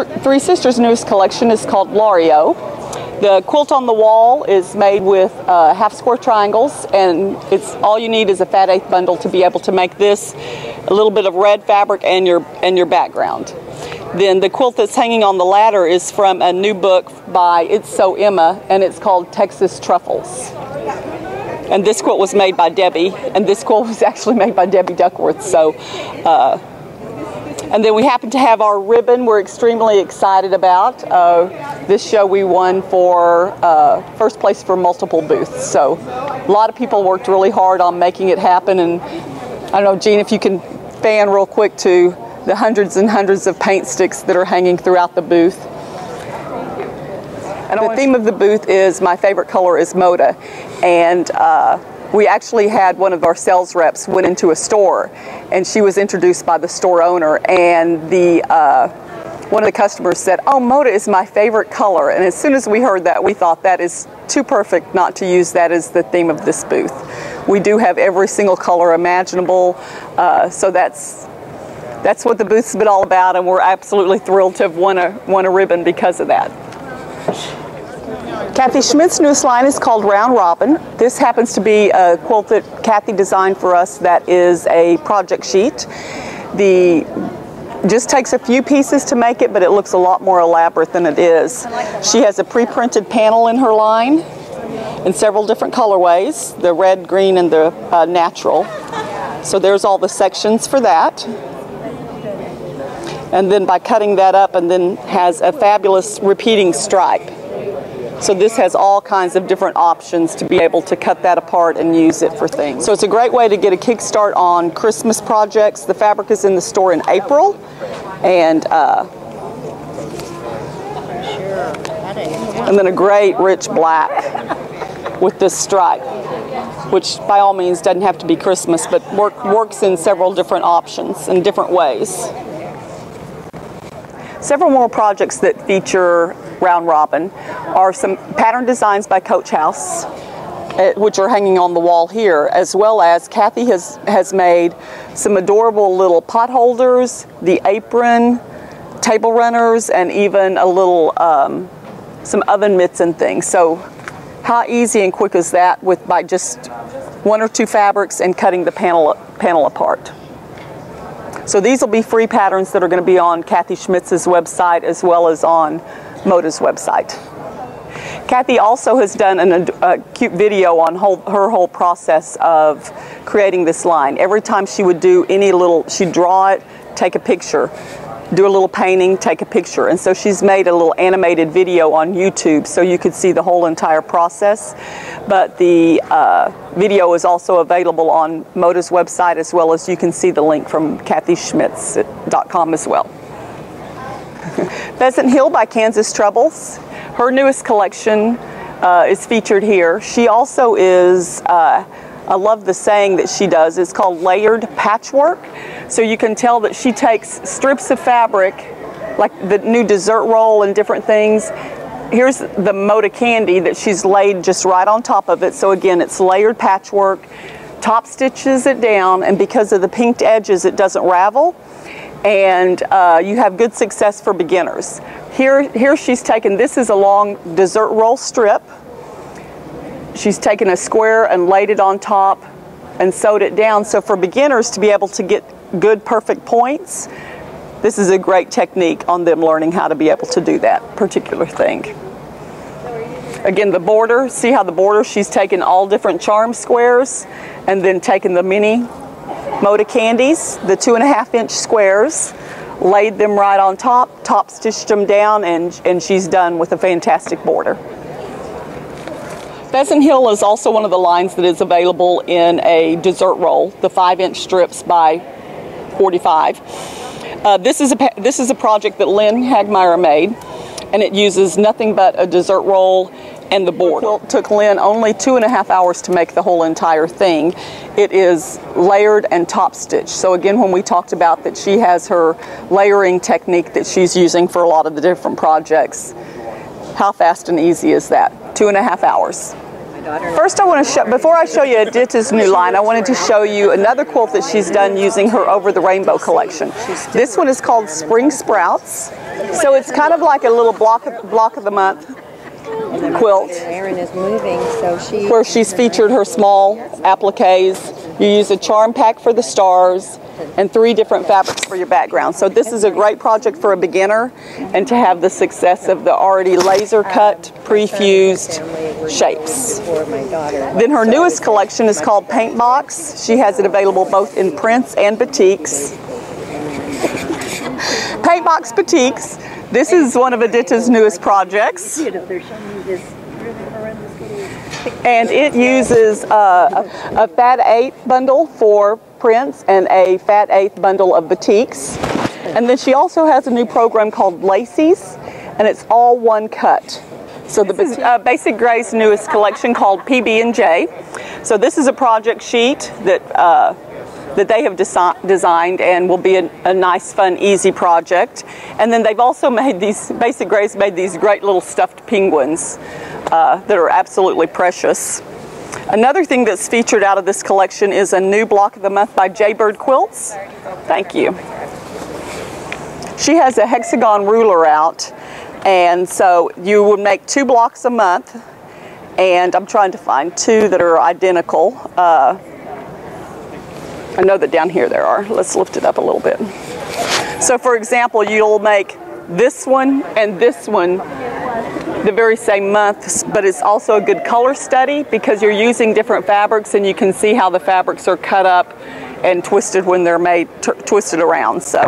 Three Sisters' newest collection is called Lario. The quilt on the wall is made with half square triangles, and it's all you need is a fat eighth bundle to be able to make this, a little bit of red fabric, and your background. Then the quilt that's hanging on the ladder is from a new book by It's So Emma, and it's called Texas Truffles. And this quilt was made by Debbie, and this quilt was actually made by Debbie Duckworth. So, and then we happen to have our ribbon we're extremely excited about. This show we won for first place for multiple booths. So a lot of people worked really hard on making it happen. And I don't know, Jean, if you can fan real quick to the hundreds and hundreds of paint sticks that are hanging throughout the booth. And the theme of the booth is my favorite color is Moda. And we actually had one of our sales reps went into a store, and she was introduced by the store owner, and the one of the customers said, "Oh, Moda is my favorite color." And as soon as we heard that, we thought that is too perfect not to use that as the theme of this booth. We do have every single color imaginable, so that's what the booth's been all about, and we're absolutely thrilled to have won a ribbon because of that. Kathy Schmidt's newest line is called Round Robin. This happens to be a quilt that Kathy designed for us that is a project sheet. Just takes a few pieces to make it, but it looks a lot more elaborate than it is. She has a pre-printed panel in her line in several different colorways, the red, green, and the natural. So there's all the sections for that. And then by cutting that up, and then has a fabulous repeating stripe. So this has all kinds of different options to be able to cut that apart and use it for things. So it's a great way to get a kickstart on Christmas projects. The fabric is in the store in April, and then a great rich black with this stripe, which by all means doesn't have to be Christmas, but works in several different options in different ways. Several more projects that feature Round Robin are some pattern designs by Coach House, which are hanging on the wall here, as well as Kathy has made some adorable little pot holders, the apron, table runners, and even a little some oven mitts and things. So how easy and quick is that by just one or two fabrics and cutting the panel apart. So these will be free patterns that are going to be on Kathy Schmidt's website as well as on Moda's website. Kathy also has done a cute video on her whole process of creating this line. Every time she would do she'd draw it, take a picture, do a little painting, take a picture. And so she's made a little animated video on YouTube so you could see the whole entire process. But the video is also available on Moda's website, as well as you can see the link from kathyschmitz.com as well. Pheasant Hill by Kansas Troubles. Her newest collection is featured here. She also is, I love the saying that she does, it's called layered patchwork. So you can tell that she takes strips of fabric, like the new dessert roll and different things. Here's the Moda candy that she's laid just right on top of it. So again, it's layered patchwork, top stitches it down, and because of the pinked edges, it doesn't ravel. And you have good success for beginners. Here she's taken, this is a long dessert roll strip. She's taken a square and laid it on top and sewed it down. So for beginners to be able to get good, perfect points, this is a great technique on them learning how to be able to do that particular thing. Again, the border, see how the border, she's taken all different charm squares and then taken the mini Moda candies, the 2.5-inch squares, laid them right on top stitched them down, and she's done with a fantastic border. Pheasant Hill is also one of the lines that is available in a dessert roll, the 5-inch strips by 45. This is a project that Lynn Hagmeyer made, and it uses nothing but a dessert roll and the board. It took Lynn only 2.5 hours to make the whole entire thing. It is layered and top stitched. So again, when we talked about that she has her layering technique that she's using for a lot of the different projects, how fast and easy is that? 2.5 hours. First I want to show, before I show you Edita's new line, I wanted to show you another quilt that she's done using her Over the Rainbow collection. This one is called Spring Sprouts. So it's kind of like a little block of the month quilt. Erin is moving, so where she's featured her small appliques. You use a charm pack for the stars and 3 different fabrics for your background. So this is a great project for a beginner and to have the success of the already laser cut, pre-fused shapes. Then her newest collection is called Paintbox. She has it available both in prints and batiks. Paintbox batiks. This is one of Edita's newest projects. And it uses a fat 8 bundle for prints and a fat 8 bundle of batiks. And then she also has a new program called Lacey's, and it's all one cut. So this is Basic Gray's newest collection called PB&J. So this is a project sheet that they have designed and will be a nice, fun, easy project. And then they've also made these, Basic Gray's made these great little stuffed penguins that are absolutely precious. Another thing that's featured out of this collection is a new block of the month by Jaybird Quilts. Thank you. She has a hexagon ruler out, and so you would make 2 blocks a month, and I'm trying to find 2 that are identical. I know that down here there are. Let's lift it up a little bit. So for example, you'll make this one and this one the very same month, but it's also a good color study because you're using different fabrics and you can see how the fabrics are cut up and twisted when they're made, twisted around. So,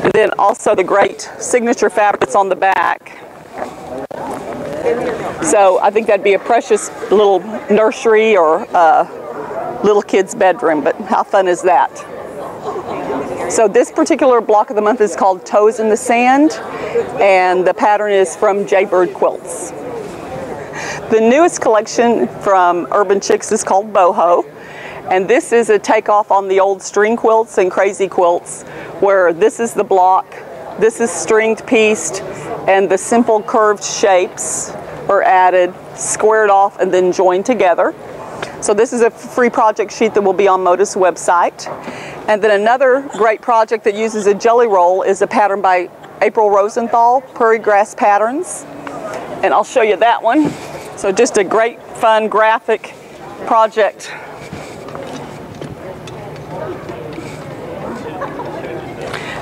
and then also the great signature fabrics on the back. So I think that'd be a precious little nursery or little kid's bedroom, but how fun is that? So this particular block of the month is called Toes in the Sand, and the pattern is from Jaybird Quilts. The newest collection from Urban Chicks is called Boho, and this is a takeoff on the old string quilts and crazy quilts, where this is the block, this is stringed pieced, and the simple curved shapes are added, squared off, and then joined together. So this is a free project sheet that will be on Moda's website. And then another great project that uses a jelly roll is a pattern by April Rosenthal, Prairie Grass Patterns. And I'll show you that one. So just a great, fun, graphic project.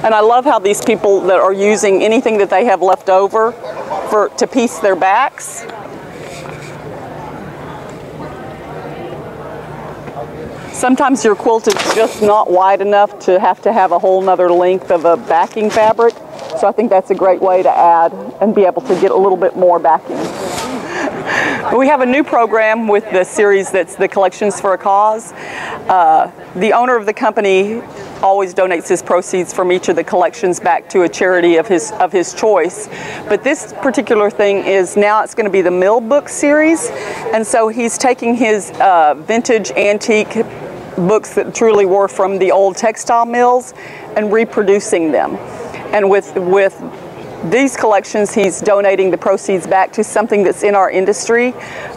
And I love how these people that are using anything that they have left over to piece their backs. Sometimes your quilt is just not wide enough to have a whole nother length of a backing fabric. So I think that's a great way to add and be able to get a little bit more backing. We have a new program with the series that's the Collections for a Cause. The owner of the company always donates his proceeds from each of the collections back to a charity of his choice. But this particular thing is now it's going to be the Mill Book series. And so he's taking his vintage antique books that truly were from the old textile mills and reproducing them. And with these collections, he's donating the proceeds back to something that's in our industry.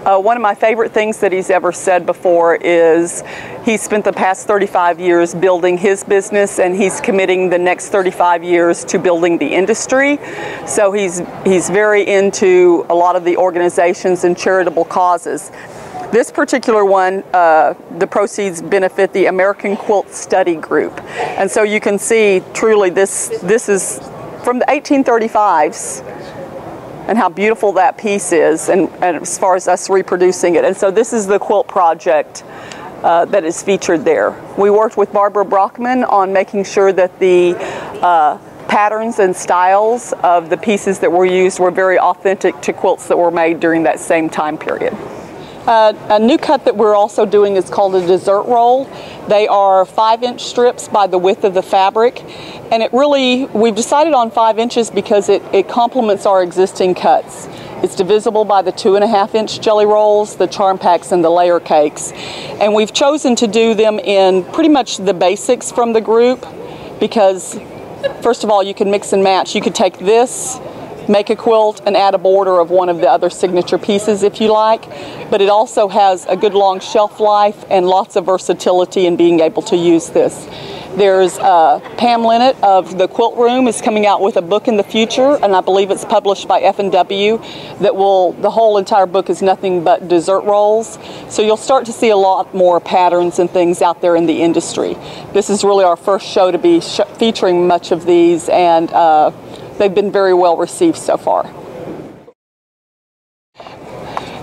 One of my favorite things that he's ever said before is he spent the past 35 years building his business, and he's committing the next 35 years to building the industry. So he's very into a lot of the organizations and charitable causes. This particular one, the proceeds benefit the American Quilt Study Group. And so you can see truly this is from the 1835s and how beautiful that piece is, and as far as us reproducing it. And so this is the quilt project that is featured there. We worked with Barbara Brockman on making sure that the patterns and styles of the pieces that were used were very authentic to quilts that were made during that same time period. A new cut that we're also doing is called a dessert roll. They are 5-inch strips by the width of the fabric, and we've decided on 5 inches because it complements our existing cuts. It's divisible by the 2.5-inch jelly rolls, the charm packs, and the layer cakes. And we've chosen to do them in pretty much the basics from the group because, first of all, you can mix and match. You could take this make a quilt and add a border of one of the other signature pieces if you like, but it also has a good long shelf life and lots of versatility in being able to use this. There's Pam Linnett of the Quilt Room is coming out with a book in the future, and I believe it's published by F&W, that the whole entire book is nothing but dessert rolls. So you'll start to see a lot more patterns and things out there in the industry. This is really our first show to be featuring much of these, and they've been very well received so far.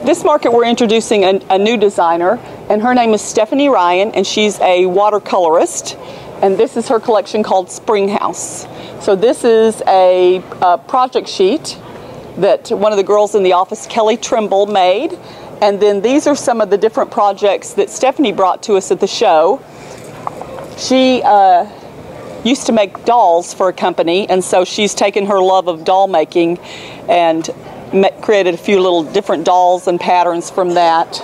This market we're introducing a new designer, and her name is Stephanie Ryan, and she's a watercolorist. And this is her collection called Springhouse. So this is a project sheet that one of the girls in the office, Kelly Trimble, made. And then these are some of the different projects that Stephanie brought to us at the show. She used to make dolls for a company, and so she's taken her love of doll making and created a few little different dolls and patterns from that,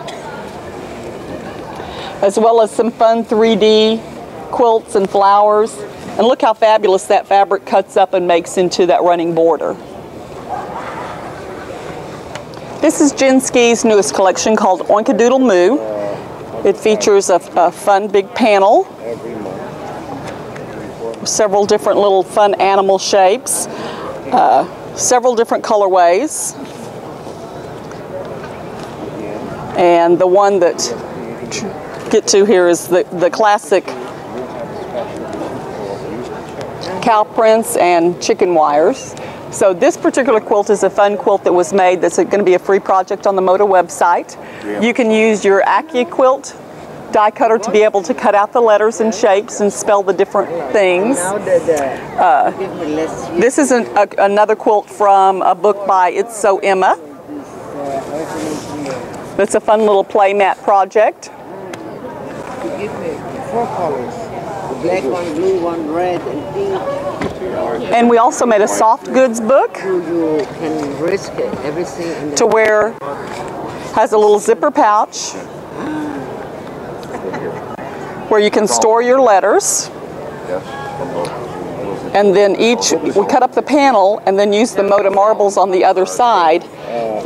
as well as some fun 3D quilts and flowers. And look how fabulous that fabric cuts up and makes into that running border. This is Jen Ski's newest collection called Anka Doodle Moo. It features a fun big panel, several different little fun animal shapes, several different colorways, and the one that get to here is the classic cow prints and chicken wires. So this particular quilt is a fun quilt that was made that's going to be a free project on the Moda website. You can use your AccuQuilt die cutter to be able to cut out the letters and shapes and spell the different things. This is another quilt from a book by It's So Emma. That's a fun little playmat project. Give me 4 colors. The black one, blue one, red, and pink. And we also made a soft goods book You can risk everything. to where has a little zipper pouch where you can store your letters. And then we cut up the panel and then use the Moda marbles on the other side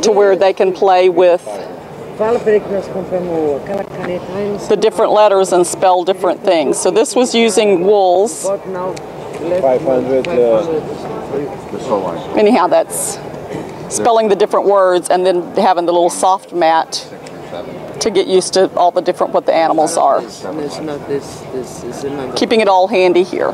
to where they can play with the different letters and spell different things. So this was using wools. 500. Anyhow, that's spelling the different words and then having the little soft mat to get used to all the different what the animals are. Keeping it all handy here.